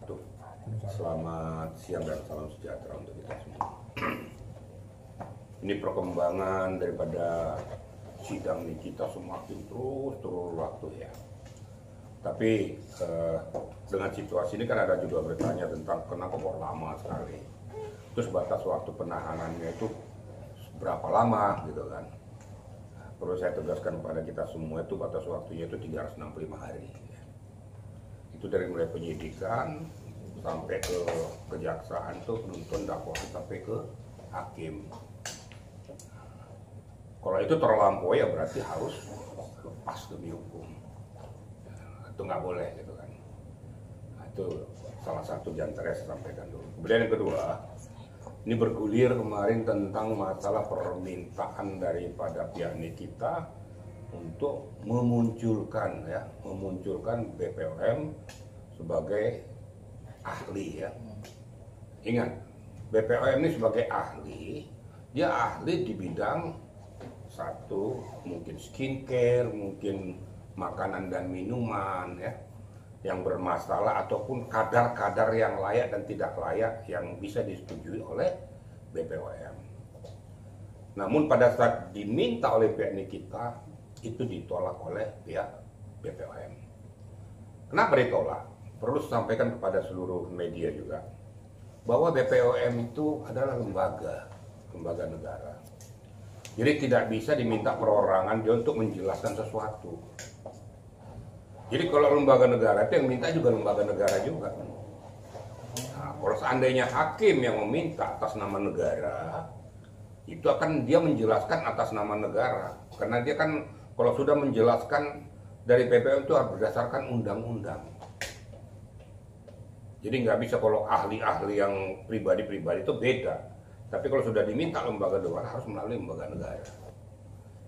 Tuh, selamat siang dan salam sejahtera untuk kita semua. Ini perkembangan daripada sidang ini kita semakin terus waktu ya. Tapi dengan situasi ini kan ada juga bertanya tentang kenapa kok lama sekali. Terus batas waktu penahanannya itu berapa lama gitu kan. Perlu saya tegaskan kepada kita semua itu batas waktunya itu 365 hari. Itu dari mulai penyidikan sampai ke kejaksaan tuh penuntut dakwaan sampai ke hakim. Kalau itu terlampaui ya berarti harus lepas demi hukum. Itu nggak boleh gitu kan. Nah, itu salah satu di antara saya sampaikan dulu. Kemudian yang kedua, ini bergulir kemarin tentang masalah permintaan daripada pihak Nikita untuk memunculkan BPOM sebagai ahli ya. Ingat, BPOM ini sebagai ahli, dia ahli di bidang satu, mungkin skincare, mungkin makanan dan minuman ya, yang bermasalah ataupun kadar-kadar yang layak dan tidak layak yang bisa disetujui oleh BPOM. Namun pada saat diminta oleh pihak Nikita, itu ditolak oleh pihak BPOM. Kenapa ditolak? Perlu sampaikan kepada seluruh media juga bahwa BPOM itu adalah lembaga negara. Jadi tidak bisa diminta perorangan dia untuk menjelaskan sesuatu. Jadi kalau lembaga negara itu yang minta juga lembaga negara juga. Nah, kalau seandainya hakim yang meminta atas nama negara, itu akan dia menjelaskan atas nama negara. Karena dia kan kalau sudah menjelaskan dari BPOM itu harus berdasarkan undang-undang. Jadi nggak bisa kalau ahli-ahli yang pribadi-pribadi itu beda. Tapi kalau sudah diminta lembaga negara harus melalui lembaga negara.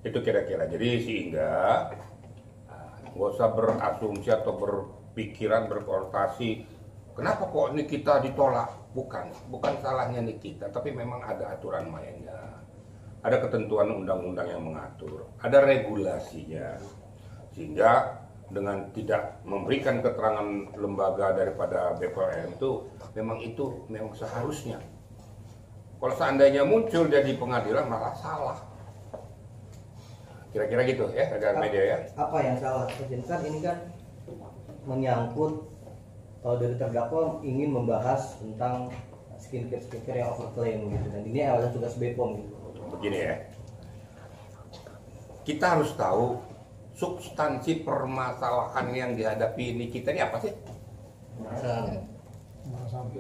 Itu kira-kira. Jadi sehingga nggak usah berasumsi atau berpikiran, berkonotasi, kenapa kok ini kita ditolak? Bukan salahnya nih kita, tapi memang ada aturan mainnya. Ada ketentuan undang-undang yang mengatur, ada regulasinya, sehingga dengan tidak memberikan keterangan lembaga daripada BPOM itu memang seharusnya. Kalau seandainya muncul jadi pengadilan malah salah. Kira-kira gitu ya, rekan media ya. Apa yang salah? Kan ini kan menyangkut kalau dari terdakwa ingin membahas tentang skincare yang overclaim gitu, dan ini adalah tugas BPOM gitu. Begini ya, kita harus tahu substansi permasalahan yang dihadapi ini kita ini apa sih?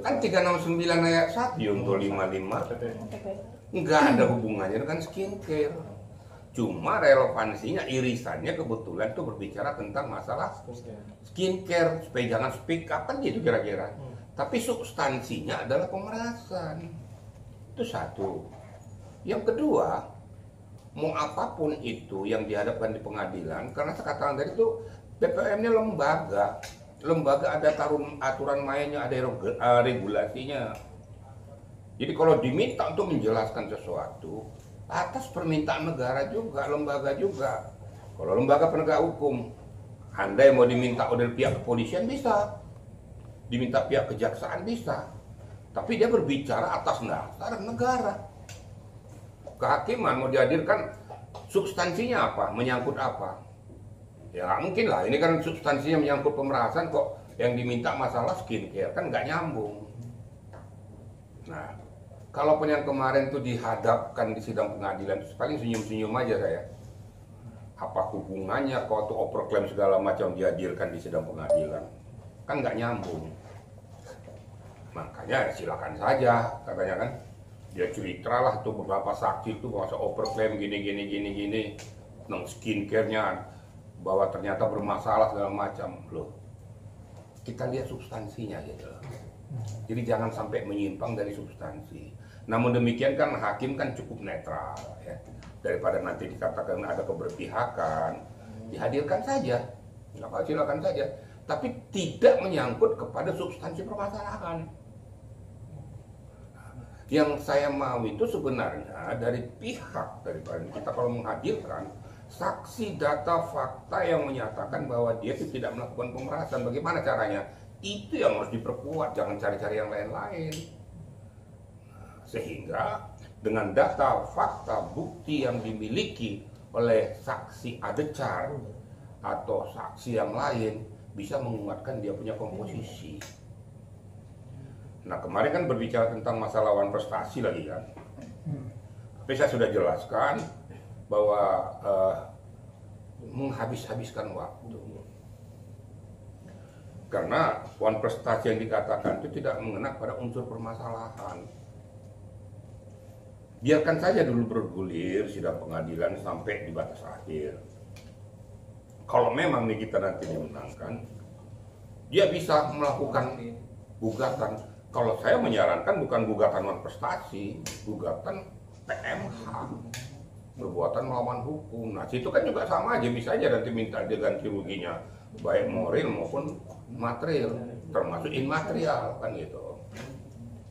Kan 369 ayat 1 untuk 55 nggak ada hubungannya dengan skincare. Cuma relevansinya, irisannya kebetulan tuh berbicara tentang masalah skincare, supaya jangan speak up kan gitu kira-kira. Tapi substansinya adalah pemerasan. Itu satu. Yang kedua, mau apapun itu yang dihadapkan di pengadilan, karena saya katakan tadi itu BPOM ini lembaga ada aturan mainnya, ada regulasinya. Jadi kalau diminta untuk menjelaskan sesuatu atas permintaan negara juga, lembaga juga. Kalau lembaga penegak hukum, andai mau diminta oleh pihak kepolisian bisa, diminta pihak kejaksaan bisa, tapi dia berbicara atas dasar negara. Kehakiman mau dihadirkan substansinya apa, menyangkut apa? Ya nggak mungkin lah, ini kan substansinya menyangkut pemerasan kok yang diminta masalah skincare, kan nggak nyambung. Nah, kalaupun yang kemarin tuh dihadapkan di sidang pengadilan, paling senyum-senyum aja saya. Apa hubungannya kalau tuh overclaim segala macam dihadirkan di sidang pengadilan? Kan nggak nyambung. Makanya silakan saja katanya kan. Dia cerita lah tuh beberapa saksi tuh masa overclaim gini tentang skincare-nya, bahwa ternyata bermasalah segala macam. Loh, kita lihat substansinya gitu loh. Jadi jangan sampai menyimpang dari substansi. Namun demikian kan hakim kan cukup netral ya. Daripada nanti dikatakan ada keberpihakan, dihadirkan saja, silakan saja. Tapi tidak menyangkut kepada substansi permasalahan. Yang saya mau itu sebenarnya dari pihak daripada kita kalau menghadirkan saksi data fakta yang menyatakan bahwa dia itu tidak melakukan pemerasan. Bagaimana caranya? Itu yang harus diperkuat, jangan cari-cari yang lain-lain. Sehingga dengan data, fakta, bukti yang dimiliki oleh saksi adecar atau saksi yang lain bisa menguatkan dia punya komposisi. Nah, kemarin kan berbicara tentang masalah wan prestasi lagi kan. Tapi saya sudah jelaskan bahwa menghabis-habiskan waktu. Karena wan prestasi yang dikatakan itu tidak mengena pada unsur permasalahan. Biarkan saja dulu bergulir sidang pengadilan sampai di batas akhir. Kalau memang nih kita nanti dimenangkan, dia bisa melakukan gugatan. Kalau saya menyarankan bukan gugatan wan prestasi, gugatan PMH, perbuatan melawan hukum. Nah, situ kan juga sama aja, bisa aja nanti minta dia ganti ruginya, baik moral maupun material, termasuk immaterial kan gitu.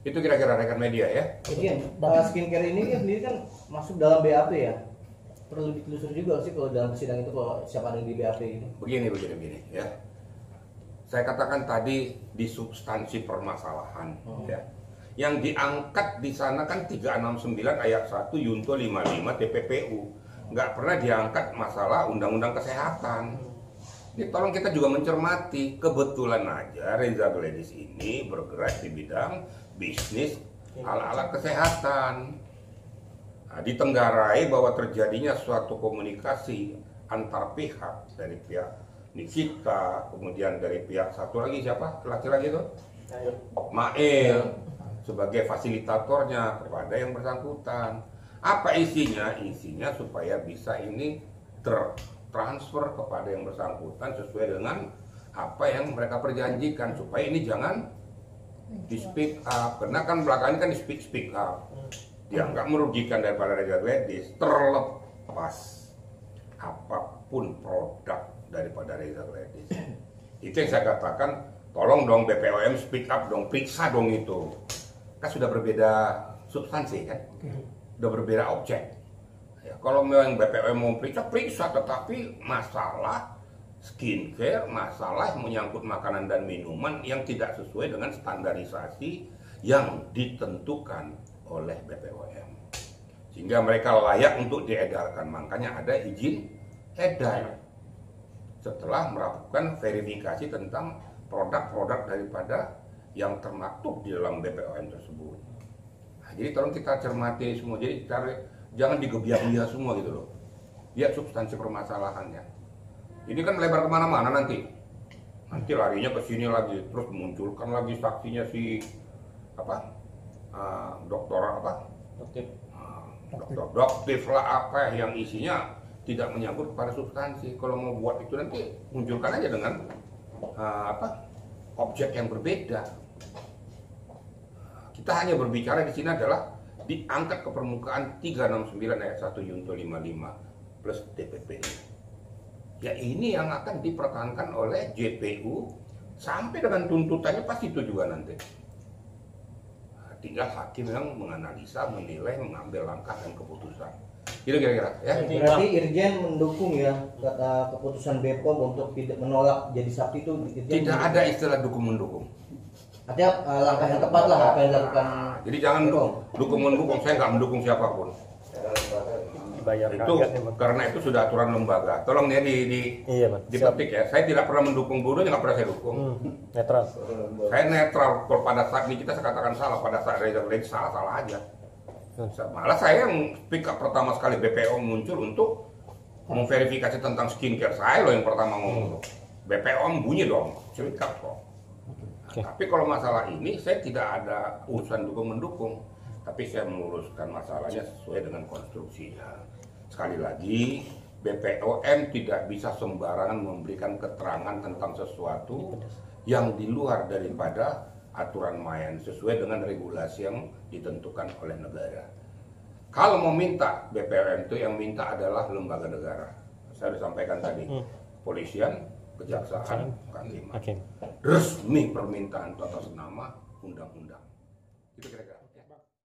Itu kira-kira rekan media ya. Jadi skincare ini kan masuk dalam BAP ya. Perlu ditelusuri juga sih kalau dalam sidang itu kalau siapa ada di BAP ini. Begini ya. Saya katakan tadi di substansi permasalahan ya. Yang diangkat di sana kan 369 ayat 1 Yunto 55 TPPU. Nggak pernah diangkat masalah undang-undang kesehatan. Jadi tolong kita juga mencermati, kebetulan aja Reza Gledis ini bergerak di bidang bisnis alat-alat kesehatan. Nah, ditenggarai bahwa terjadinya suatu komunikasi antar pihak dari pihak Nikita, kemudian dari pihak satu lagi siapa? Laki-laki itu? Mail sebagai fasilitatornya kepada yang bersangkutan. Apa isinya? Isinya supaya bisa ini transfer kepada yang bersangkutan sesuai dengan apa yang mereka perjanjikan, supaya ini jangan di speak up, karena kan belakangan kan di speak up, dianggap merugikan daripada Reza Gledis, terlepas apapun produk daripada Reza Gledis. Itu yang saya katakan, tolong dong BPOM speak up dong, periksa dong itu, kan sudah berbeda substansi kan, sudah berbeda objek. Ya, kalau memang BPOM mau periksa, tetapi masalah skincare, masalah menyangkut makanan dan minuman yang tidak sesuai dengan standarisasi yang ditentukan oleh BPOM. Sehingga mereka layak untuk diedarkan, makanya ada izin edar. Setelah melakukan verifikasi tentang produk-produk daripada yang termaktub di dalam BPOM tersebut. Nah, jadi tolong kita cermati semua, jadi jangan digebiak-gebiak semua gitu loh. Lihat substansi permasalahannya. Ini kan melebar kemana-mana nanti. Nanti larinya ke sini lagi, terus munculkan lagi saksinya si dokter doktif lah apa yang isinya tidak menyangkut pada substansi. Kalau mau buat itu nanti munculkan aja dengan objek yang berbeda. Kita hanya berbicara di sini adalah diangkat ke permukaan 369 ayat 1 Yunto 55 plus DPPU. Ya ini yang akan dipertahankan oleh JPU sampai dengan tuntutannya pasti itu juga nanti. Tinggal hakim yang menganalisa, menilai, mengambil langkah dan keputusan. Itu kira-kira ya. Berarti Irjen mendukung ya kata keputusan BPOM untuk tidak menolak jadi saksi itu. Tidak ada istilah dukung-mendukung. Artinya langkah yang tepat lah apa yang dilakukan. Jadi jangan dukung-mendukung, saya nggak mendukung siapapun. Itu karena itu sudah aturan lembaga. Tolong ya dipetik ya. Saya tidak pernah mendukung buruh, nggak pernah saya dukung. Netral. Saya netral. Kalau pada saat ini kita katakan salah, pada saat Reza Gledis salah aja. Malah saya yang speak up pertama sekali BPOM muncul untuk memverifikasi tentang skincare. Saya loh yang pertama ngomong. BPOM bunyi dong, speak up kok. Tapi kalau masalah ini saya tidak ada urusan dukung-mendukung, tapi saya meluruskan masalahnya sesuai dengan konstruksinya. Sekali lagi, BPOM tidak bisa sembarangan memberikan keterangan tentang sesuatu yang di luar daripada aturan main sesuai dengan regulasi yang ditentukan oleh negara. Kalau mau minta, BPOM itu yang minta adalah lembaga negara. Saya sudah sampaikan tadi, kepolisian, kejaksaan, hakim. Resmi permintaan atas nama undang-undang. Itu kira-kira.